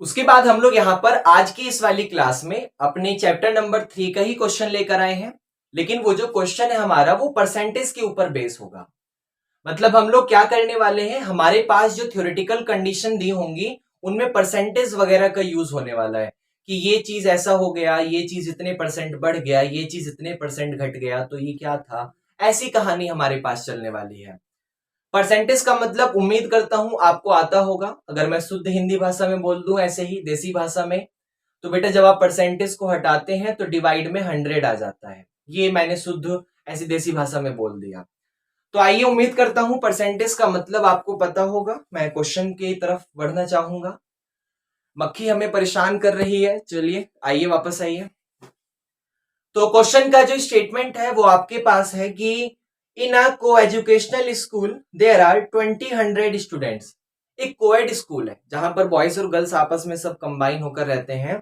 उसके बाद हम लोग यहाँ पर आज की इस वाली क्लास में अपने चैप्टर नंबर 3 का ही क्वेश्चन लेकर आए हैं। लेकिन वो जो क्वेश्चन है हमारा वो परसेंटेज के ऊपर बेस होगा। मतलब हम लोग क्या करने वाले हैं, हमारे पास जो थ्योरेटिकल कंडीशन दी होंगी उनमें परसेंटेज वगैरह का यूज होने वाला है कि ये चीज ऐसा हो गया, ये चीज इतने परसेंट बढ़ गया, ये चीज इतने परसेंट घट गया, तो ये क्या था। ऐसी कहानी हमारे पास चलने वाली है। परसेंटेज का मतलब उम्मीद करता हूं आपको आता होगा। अगर मैं शुद्ध हिंदी भाषा में बोल दूं, ऐसे ही देसी भाषा में, तो बेटा जब आप परसेंटेज को हटाते हैं तो डिवाइड में 100 आ जाता है। ये मैंने शुद्ध ऐसी देसी भाषा में बोल दिया। तो आइए, उम्मीद करता हूं परसेंटेज का मतलब आपको पता होगा। मैं क्वेश्चन की तरफ बढ़ना चाहूंगा। मक्खी हमें परेशान कर रही है, चलिए आइए वापस आइए। तो क्वेश्चन का जो स्टेटमेंट है वो आपके पास है कि in a coeducational school there are 20 students. एक कोएड स्कूल है जहां पर बॉयज और गर्ल्स आपस में सब कंबाइन होकर रहते हैं।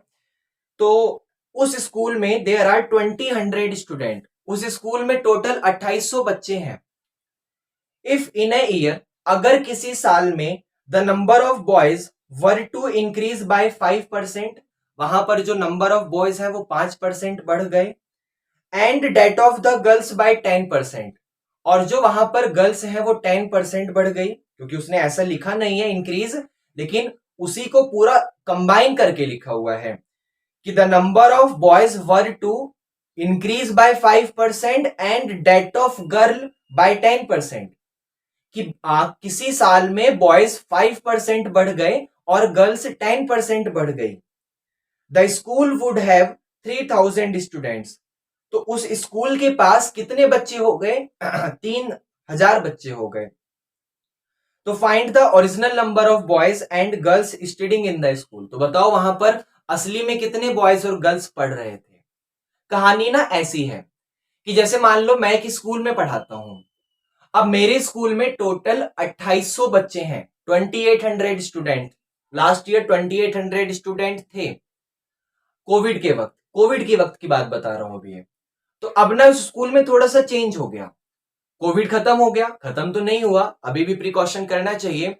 तो उस स्कूल में देयर आर 20 स्टूडेंट। उस स्कूल में टोटल 2800 बच्चे हैं। इफ इन ए ईयर, अगर किसी साल में the number of boys were to increase by 5%, वहां पर जो नंबर ऑफ बॉयज है वो 5% बढ़ गए, and that of the girls by 10%, और जो वहां पर गर्ल्स है वो 10% बढ़ गई, क्योंकि उसने ऐसा लिखा नहीं है इंक्रीज, लेकिन उसी को पूरा कंबाइन करके लिखा हुआ है कि the number of boys were to increase by 5% and that of girl by 10%। कि किसी साल में बॉयज 5% बढ़ गए और गर्ल्स 10% बढ़ गई। The school would have 3000 students. तो उस स्कूल के पास कितने बच्चे हो गए? 3000 बच्चे हो गए। तो find the original number of boys and girls studying in the school. तो बताओ वहां पर असली में कितने बॉयज और गर्ल्स पढ़ रहे थे। कहानी ना ऐसी है कि जैसे मान लो मैं एक स्कूल में पढ़ाता हूं। अब मेरे स्कूल में टोटल 2800 बच्चे हैं, 2800 स्टूडेंट। लास्ट ईयर 2800 स्टूडेंट थे। कोविड के वक्त की बात बता रहा हूं अभी ये। तो अब ना उस स्कूल में थोड़ा सा चेंज हो गया। कोविड खत्म हो गया, खत्म तो नहीं हुआ, अभी भी प्रिकॉशन करना चाहिए।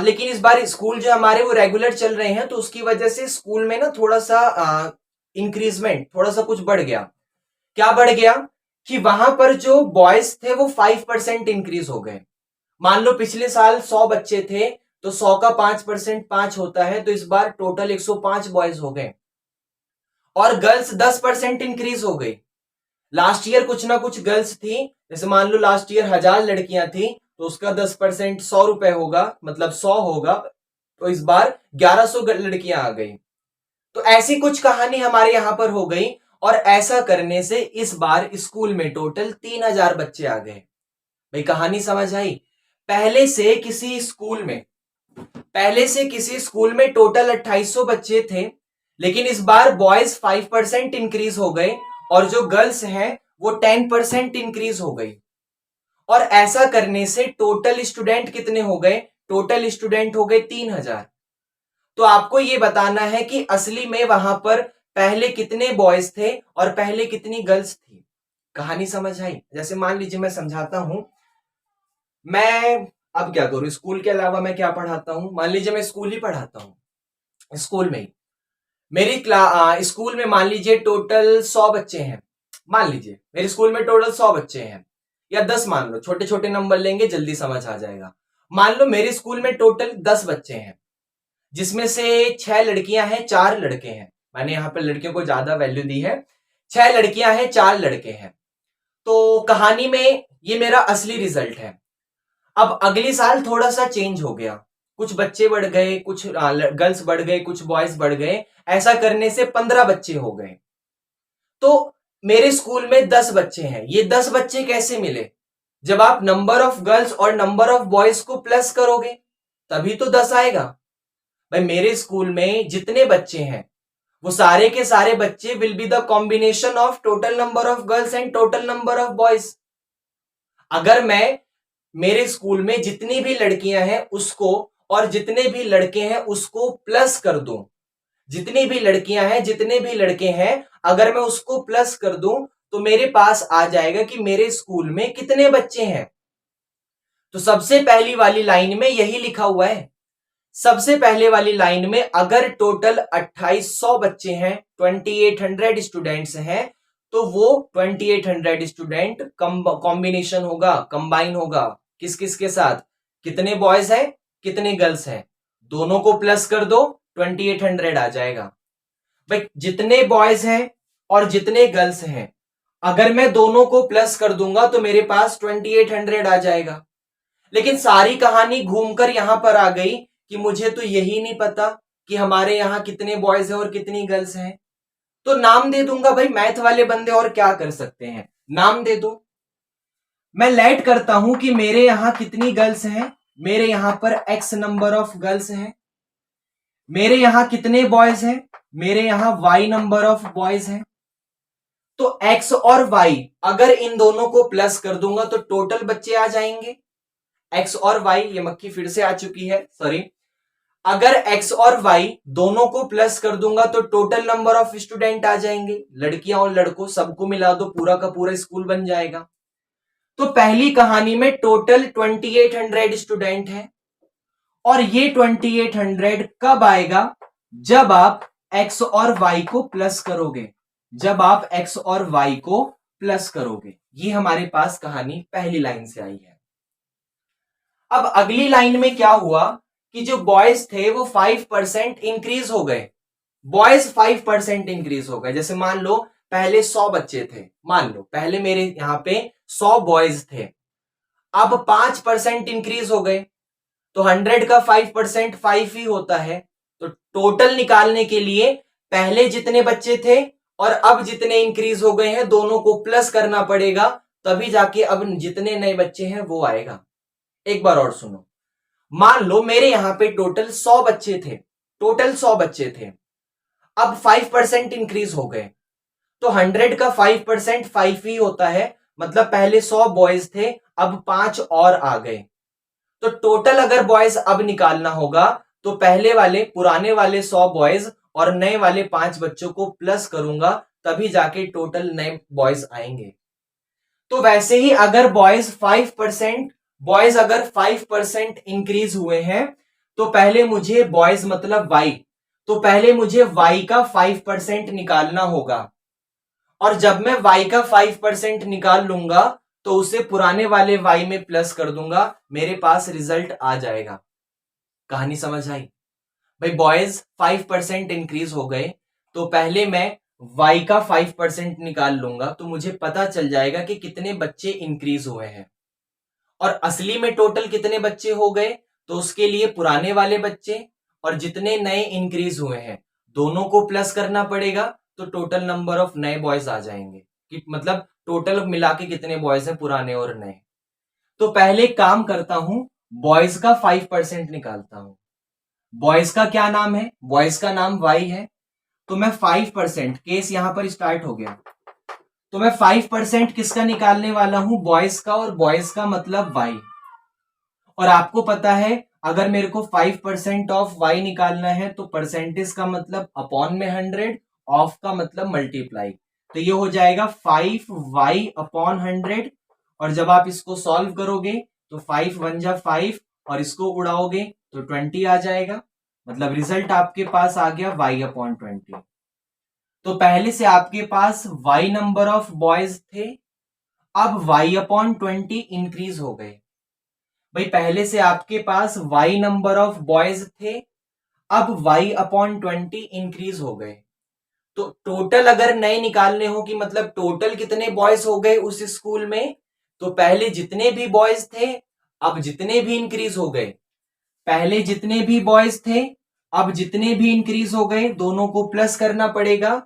लेकिन इस बार स्कूल जो हमारे वो रेगुलर चल रहे हैं, तो उसकी वजह से स्कूल में ना थोड़ा सा इंक्रीजमेंट, थोड़ा सा कुछ बढ़ गया। क्या बढ़ गया कि वहां पर जो बॉयज थे वो 5% इंक्रीज हो गए। मान लो पिछले साल 100 बच्चे थे, तो 100 का 5% 5 होता है, तो इस बार टोटल 105 बॉयज हो गए। और गर्ल्स 10% इंक्रीज हो गई। लास्ट ईयर कुछ ना कुछ गर्ल्स थी, जैसे मान लो लास्ट ईयर 1000 लड़कियां थी, तो उसका 10% 100 रुपए होगा, मतलब 100 होगा। तो इस बार 1100 लड़कियां आ गई। तो ऐसी कुछ कहानी हमारे यहां पर हो गई। और ऐसा करने से इस बार स्कूल में टोटल 3000 बच्चे आ गए। भाई कहानी समझ आई? पहले से किसी स्कूल में पहले से किसी स्कूल में टोटल 2800 बच्चे थे, लेकिन इस बार बॉयज 5% इंक्रीज हो गए और जो गर्ल्स हैं वो 10% इंक्रीज हो गई। और ऐसा करने से टोटल स्टूडेंट कितने हो गए? टोटल स्टूडेंट हो गए 3000। तो आपको ये बताना है कि असली में वहां पर पहले कितने बॉयज थे और पहले कितनी गर्ल्स थी। कहानी समझ आई? जैसे मान लीजिए मैं समझाता हूं। मैं अब क्या करूं, स्कूल के अलावा मैं क्या पढ़ाता हूं? मान लीजिए मैं स्कूल ही पढ़ाता हूं। स्कूल में ही मेरी स्कूल में मान लीजिए टोटल 100 बच्चे हैं। मान लीजिए मेरे स्कूल में टोटल 100 बच्चे हैं, या 10 मान लो, छोटे छोटे नंबर लेंगे जल्दी समझ आ जाएगा। मान लो मेरे स्कूल में टोटल 10 बच्चे हैं, जिसमें से 6 लड़कियां हैं, 4 लड़के हैं। मैंने यहाँ पे लड़कियों को ज्यादा वैल्यू दी है। 6 लड़कियां हैं, 4 लड़के हैं। तो कहानी में ये मेरा असली रिजल्ट है। अब अगले साल थोड़ा सा चेंज हो गया, कुछ बच्चे बढ़ गए, कुछ गर्ल्स बढ़ गए, कुछ बॉयज बढ़ गए। ऐसा करने से 15 बच्चे हो गए। तो मेरे स्कूल में 10 बच्चे हैं। ये 10 बच्चे कैसे मिले? जब आप नंबर ऑफ गर्ल्स और नंबर ऑफ बॉयज को प्लस करोगे तभी तो 10 आएगा। भाई मेरे स्कूल में जितने बच्चे हैं वो सारे के सारे बच्चे will be the combination of total number of girls and total number of boys. अगर मैं मेरे स्कूल में जितनी भी लड़कियां हैं उसको और जितने भी लड़के हैं उसको प्लस कर दूं, जितनी भी लड़कियां हैं जितने भी लड़के हैं अगर मैं उसको प्लस कर दूं, तो मेरे पास आ जाएगा कि मेरे स्कूल में कितने बच्चे हैं। तो सबसे पहली वाली लाइन में यही लिखा हुआ है सबसे पहले वाली लाइन में अगर टोटल 2800 बच्चे हैं, 2800 स्टूडेंट्स हैं, तो वो 2800 स्टूडेंट कॉम्बिनेशन होगा, कंबाइन होगा किस किस के साथ, कितने बॉयज हैं कितने गर्ल्स हैं, दोनों को प्लस कर दो 2800 आ जाएगा। भाई जितने बॉयज हैं और जितने गर्ल्स हैं, अगर मैं दोनों को प्लस कर दूंगा तो मेरे पास 2800 आ जाएगा। लेकिन सारी कहानी घूमकर यहां पर आ गई कि मुझे तो यही नहीं पता कि हमारे यहां कितने बॉयज हैं और कितनी गर्ल्स हैं, तो नाम दे दूंगा। भाई मैथ वाले बंदे और क्या कर सकते हैं, नाम दे दो। मैं लेट करता हूं कि मेरे यहां कितनी गर्ल्स हैं, मेरे यहां पर एक्स नंबर ऑफ गर्ल्स हैं। मेरे यहां कितने बॉयज हैं, मेरे यहां वाई नंबर ऑफ बॉयज हैं। तो एक्स और वाई अगर इन दोनों को प्लस कर दूंगा तो टोटल बच्चे आ जाएंगे। एक्स और वाई, ये मक्खी फिर से आ चुकी है, सॉरी। अगर एक्स और वाई दोनों को प्लस कर दूंगा तो टोटल नंबर ऑफ स्टूडेंट आ जाएंगे, लड़कियां और लड़कों सबको मिला दो, पूरा का पूरा स्कूल बन जाएगा। तो पहली कहानी में टोटल 2800 स्टूडेंट है, और ये 2800 कब आएगा, जब आप एक्स और वाई को प्लस करोगे, जब आप एक्स और वाई को प्लस करोगे। ये हमारे पास कहानी पहली लाइन से आई है। अब अगली लाइन में क्या हुआ कि जो बॉयज थे वो 5% इंक्रीज हो गए, बॉयज 5% इंक्रीज हो गए। जैसे मान लो पहले 100 बच्चे थे, मान लो पहले मेरे यहां पे 100 बॉयज थे, अब 5% इंक्रीज हो गए, तो 100 का 5% 5 ही होता है। तो टोटल निकालने के लिए पहले जितने बच्चे थे और अब जितने इंक्रीज हो गए हैं दोनों को प्लस करना पड़ेगा, तभी जाके अब जितने नए बच्चे हैं वो आएगा। एक बार और सुनो, मान लो मेरे यहां पे टोटल 100 बच्चे थे, टोटल 100 बच्चे थे, अब 5% इंक्रीज हो गए, तो 100 का 5% 5 ही होता है, मतलब पहले 100 बॉयज थे अब 5 और आ गए। तो टोटल अगर बॉयज अब निकालना होगा तो पहले वाले पुराने वाले 100 बॉयज और नए वाले 5 बच्चों को प्लस करूंगा, तभी जाके टोटल नए बॉयज आएंगे। तो वैसे ही अगर बॉयज अगर 5% इंक्रीज हुए हैं, तो पहले मुझे बॉयज मतलब वाई, तो पहले मुझे वाई का 5% निकालना होगा, और जब मैं वाई का 5% निकाल लूंगा तो उसे पुराने वाले वाई में प्लस कर दूंगा, मेरे पास रिजल्ट आ जाएगा। कहानी समझ आई? भाई बॉयज 5% इंक्रीज हो गए, तो पहले मैं वाई का 5% निकाल लूंगा, तो मुझे पता चल जाएगा कि कितने बच्चे इंक्रीज हुए हैं, और असली में टोटल कितने बच्चे हो गए, तो उसके लिए पुराने वाले बच्चे और जितने नए इंक्रीज हुए हैं दोनों को प्लस करना पड़ेगा, तो टोटल नंबर ऑफ नए बॉयज आ जाएंगे, कि मतलब टोटल मिला के कितने बॉयज हैं पुराने और नए। तो पहले काम करता हूं, बॉयज का 5% निकालता हूं। बॉयज का क्या नाम है, बॉयज का नाम वाई है, तो मैं 5%, केस यहां पर स्टार्ट हो गया, तो मैं 5% किसका निकालने वाला हूं, बॉयज का, और बॉयज का मतलब वाई। और आपको पता है अगर मेरे को 5% ऑफ वाई निकालना है तो परसेंटेज का मतलब अपॉन में 100, ऑफ का मतलब मल्टीप्लाई, तो ये हो जाएगा 5y अपॉन 100। और जब आप इसको सॉल्व करोगे तो 5 1 जा 5, और इसको उड़ाओगे तो 20 आ जाएगा, मतलब रिजल्ट आपके पास आ गया y अपॉन 20। तो पहले से आपके पास y नंबर ऑफ बॉयज थे, अब y अपॉन 20 इंक्रीज हो गए। भाई पहले से आपके पास y नंबर ऑफ बॉयज थे, अब y अपॉन 20 इंक्रीज हो गए। तो टोटल अगर नए निकालने हो कि मतलब टोटल कितने बॉयज हो गए उस स्कूल में, तो पहले जितने भी बॉयज थे अब जितने भी इंक्रीज हो गए, पहले जितने भी बॉयज थे अब जितने भी इंक्रीज हो गए, दोनों को प्लस करना पड़ेगा,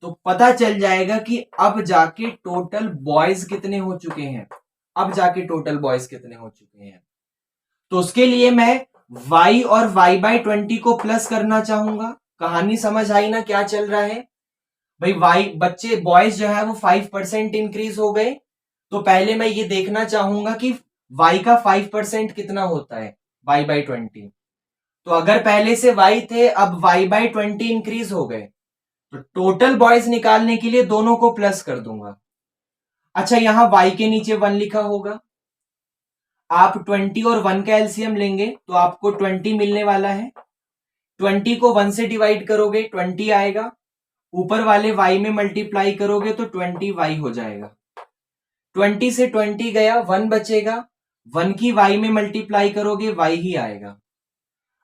तो पता चल जाएगा कि अब जाके टोटल बॉयज कितने हो चुके हैं, अब जाके टोटल बॉयज कितने हो चुके हैं। तो उसके लिए मैं y और y बाई 20 को प्लस करना चाहूंगा। कहानी समझ आई ना क्या चल रहा है? भाई y बच्चे बॉयज जो है वो 5% इंक्रीज हो गए, तो पहले मैं ये देखना चाहूंगा कि y का 5% कितना होता है, y बाई 20। तो अगर पहले से y थे अब y बाई 20 इंक्रीज हो गए, तो टोटल बॉयज निकालने के लिए दोनों को प्लस कर दूंगा। अच्छा यहां y के नीचे 1 लिखा होगा, आप 20 और 1 का एलसीएम लेंगे तो आपको 20 मिलने वाला है। 20 को 1 से डिवाइड करोगे 20 आएगा, ऊपर वाले y में मल्टीप्लाई करोगे तो 20y हो जाएगा। 20 से 20 गया, 1 बचेगा, 1 की y में मल्टीप्लाई करोगे y ही आएगा।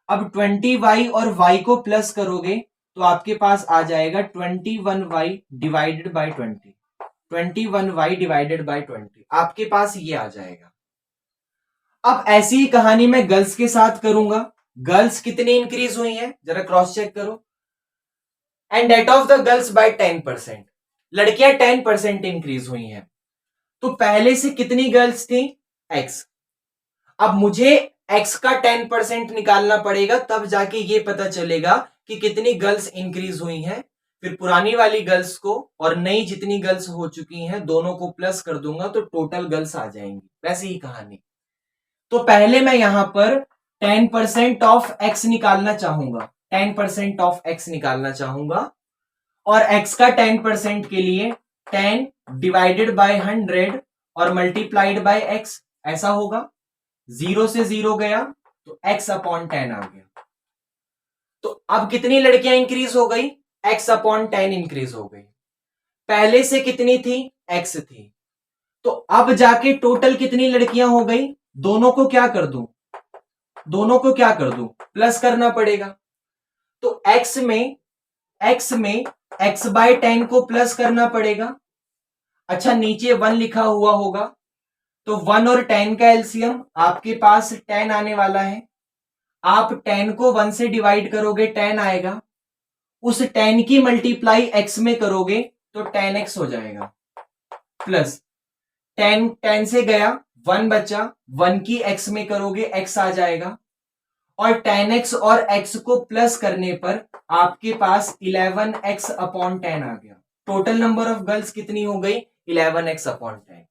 अब 20y और y को प्लस करोगे तो आपके पास आ जाएगा 21y divided by 20, 21y divided by 20, आपके पास ये आ जाएगा। अब ऐसी ही कहानी मैं गर्ल्स के साथ करूंगा। गर्ल्स कितनी इंक्रीज हुई है जरा क्रॉस चेक करो। And that of the girls by 10%, लड़कियां 10% इंक्रीज हुई हैं। तो पहले से कितनी गर्ल्स थी? x। अब मुझे x का 10% निकालना पड़ेगा, तब जाके ये पता चलेगा कि कितनी गर्ल्स इंक्रीज हुई हैं। फिर पुरानी वाली गर्ल्स को और नई जितनी गर्ल्स हो चुकी हैं दोनों को प्लस कर दूंगा तो टोटल गर्ल्स आ जाएंगी। वैसे ही कहानी। तो पहले मैं यहां पर 10% ऑफ x निकालना चाहूंगा, 10% ऑफ x निकालना चाहूंगा, और x का 10% के लिए 10 डिवाइडेड बाय 100 और मल्टीप्लाइड बाय x, ऐसा होगा। 0 से 0 गया तो x अपॉन 10 आ गया। तो अब कितनी लड़कियां इंक्रीज हो गई? x अपॉन 10 इंक्रीज हो गई। पहले से कितनी थी? x थी। तो अब जाके टोटल कितनी लड़कियां हो गई? दोनों को क्या कर दूं? दोनों को क्या कर दूं? प्लस करना पड़ेगा। तो x में x बाय 10 को प्लस करना पड़ेगा। अच्छा, नीचे 1 लिखा हुआ होगा तो 1 और 10 का एलसीएम आपके पास 10 आने वाला है। आप 10 को 1 से डिवाइड करोगे 10 आएगा, उस 10 की मल्टीप्लाई x में करोगे तो 10x हो जाएगा। प्लस 10 से गया, 1 बचा, 1 की x में करोगे x आ जाएगा, और 10x और x को प्लस करने पर आपके पास 11x अपॉन 10 आ गया। टोटल नंबर ऑफ गर्ल्स कितनी हो गई? 11x upon 10।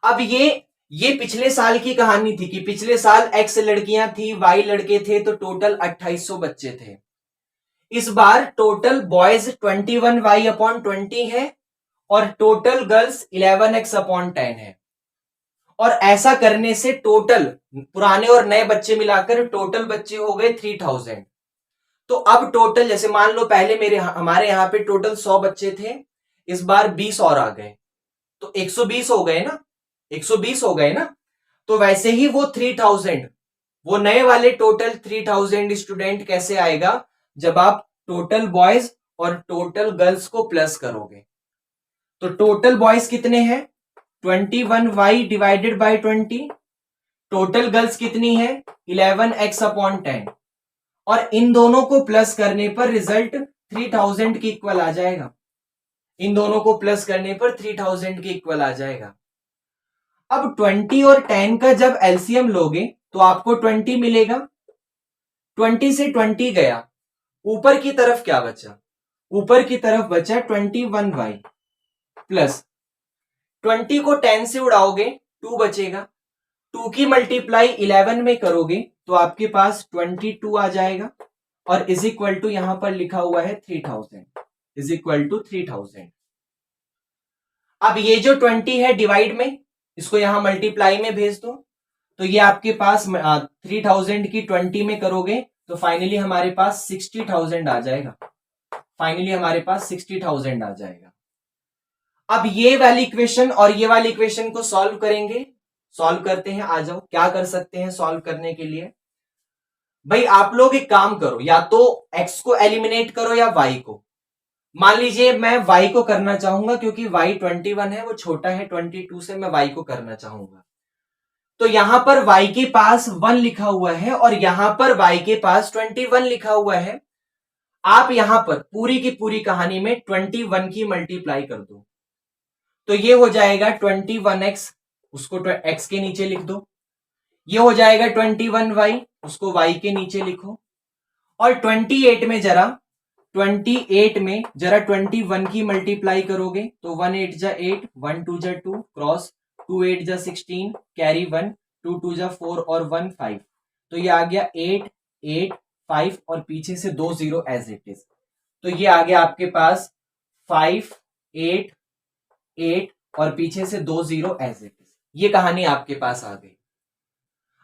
अब ये पिछले साल की कहानी थी कि पिछले साल x लड़कियां थी, y लड़के थे, तो टोटल 2800 बच्चे थे। इस बार टोटल बॉयज 21y अपॉन 20 है और टोटल गर्ल्स 11x अपॉन 10 है। और ऐसा करने से टोटल पुराने और नए बच्चे मिलाकर टोटल बच्चे हो गए 3000। तो अब टोटल, जैसे मान लो पहले हमारे यहां पे टोटल 100 बच्चे थे, इस बार 20 और आ गए तो 120 हो गए ना, 120 हो गए ना। तो वैसे ही वो 3000, वो नए वाले टोटल 3000 स्टूडेंट कैसे आएगा? जब आप टोटल बॉयज और टोटल गर्ल्स को प्लस करोगे। तो टोटल बॉयज कितने हैं? 21y divided by 20। Total girls कितनी है? 11x upon 10। और इन दोनों को प्लस करने पर रिजल्ट 3000 के इक्वल आ जाएगा। इन दोनों को प्लस करने पर 3000 के इक्वल आ जाएगा। अब 20 और 10 का जब एलसीएम लोगे तो आपको 20 मिलेगा। 20 से 20 गया, ऊपर की तरफ क्या बचा? ऊपर की तरफ बचा 21y प्लस 20 को 10 से उड़ाओगे 2 बचेगा, 2 की मल्टीप्लाई 11 में करोगे तो आपके पास 22 आ जाएगा, और इज इक्वल टू यहां पर लिखा हुआ है 3000, इज इक्वल टू 3000। अब ये जो 20 है डिवाइड में, इसको यहां मल्टीप्लाई में भेज दो, तो ये आपके पास 3000 की 20 में करोगे तो फाइनली हमारे पास 60,000 आ जाएगा। फाइनली हमारे पास 60,000 आ जाएगा। अब ये वाली इक्वेशन और ये वाली इक्वेशन को सॉल्व करेंगे। सॉल्व करते हैं, आ जाओ। क्या कर सकते हैं सॉल्व करने के लिए? भाई आप लोग एक काम करो, या तो x को एलिमिनेट करो या y को। मान लीजिए मैं y को करना चाहूंगा क्योंकि y 21 है, वो छोटा है 22 से, मैं y को करना चाहूंगा। तो यहां पर y के पास 1 लिखा हुआ है और यहां पर y के पास 21 लिखा हुआ है। आप यहां पर पूरी की पूरी कहानी में 21 की मल्टीप्लाई कर दो, तो ये हो जाएगा 21x, उसको x के नीचे लिख दो। ये हो जाएगा 21y, उसको y के नीचे लिखो। और 28 में जरा 21 की मल्टीप्लाई करोगे तो 1 8 जा 8, 1 2 जा 2, क्रॉस 2 8 जा 16, कैरी 1, 2 2 जा 4 और 1 5। तो ये आ गया 8 8 5 और पीछे से 2 0 एज इट इज। तो ये आ गया आपके पास 5 8 8 और पीछे से 2 0 एज इट इज। ये कहानी आपके पास आ गई।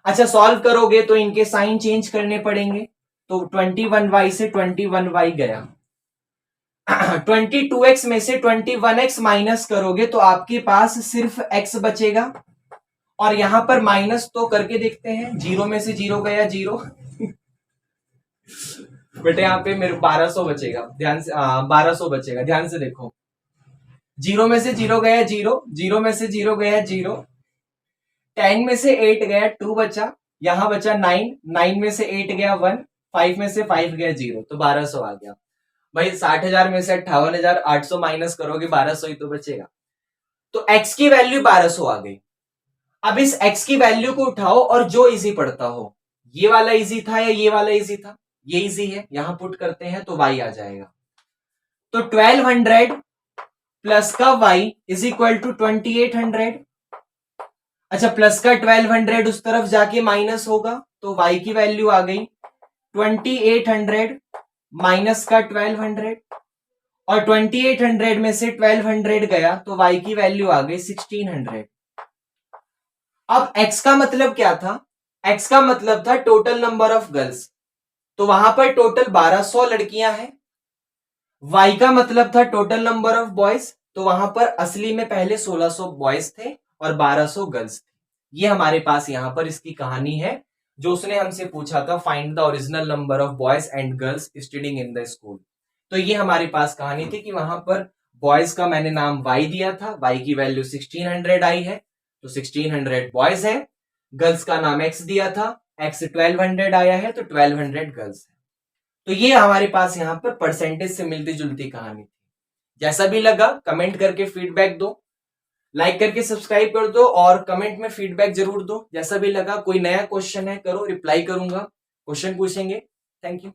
अच्छा, सॉल्व करोगे तो इनके साइन चेंज करने पड़ेंगे, तो 21y से 21y गया। 22x में से 21x माइनस करोगे तो आपके पास सिर्फ x बचेगा, और यहां पर माइनस तो करके देखते हैं, 0 में से 0 गया 0। बेटे यहाँ पे मेरे 1200 बचेगा, ध्यान से 1200 बचेगा, ध्यान से देखो। 0 में से 0 गया 0, 0 में से 0 गया 0, 10 में से 8 गया 2 बचा, यहां बचा 9, 9 में से 8 गया 1, 5 में से 5 गया 0, तो 1200 आ गया। भाई 60,000 में से 58,800 माइनस करोगे 1200 ही तो बचेगा। तो x की वैल्यू 1200 आ गई। अब इस x की वैल्यू को उठाओ और जो इजी पड़ता हो, ये वाला इजी था या ये वाला इजी था, ये इजी है, यहां पुट करते हैं तो y आ जाएगा। तो 1200 प्लस का y इज इक्वल टू 2800। अच्छा, प्लस का 1200 उस तरफ जाके माइनस होगा, तो y की वैल्यू आ गई 2800 माइनस का 1200, और 2800 में से 1200 गया तो y की वैल्यू आ गई 1600। अब x का मतलब क्या था? x का मतलब था टोटल नंबर ऑफ गर्ल्स, तो वहां पर टोटल 1200 लड़कियां हैं। y का मतलब था टोटल नंबर ऑफ बॉयज, तो वहां पर असली में पहले 1600 बॉयज थे और 1200 गर्ल्स थे। ये हमारे पास यहां पर इसकी कहानी है, जो उसने हमसे पूछा था, find the original number of boys and girls studying in the school. तो ये हमारे पास कहानी थी कि वहां पर बॉयज का मैंने नाम y दिया था, y की वैल्यू 1600 आई है, तो 1600 बॉयज है। गर्ल्स का नाम x दिया था, x 1200 आया है, तो 1200 गर्ल्स है। तो ये हमारे पास यहाँ पर परसेंटेज से मिलती जुलती कहानी थी। जैसा भी लगा कमेंट करके फीडबैक दो, लाइक करके सब्सक्राइब कर दो, और कमेंट में फीडबैक जरूर दो। जैसा भी लगा, कोई नया क्वेश्चन है करो, रिप्लाई करूंगा, क्वेश्चन पूछेंगे। Thank you.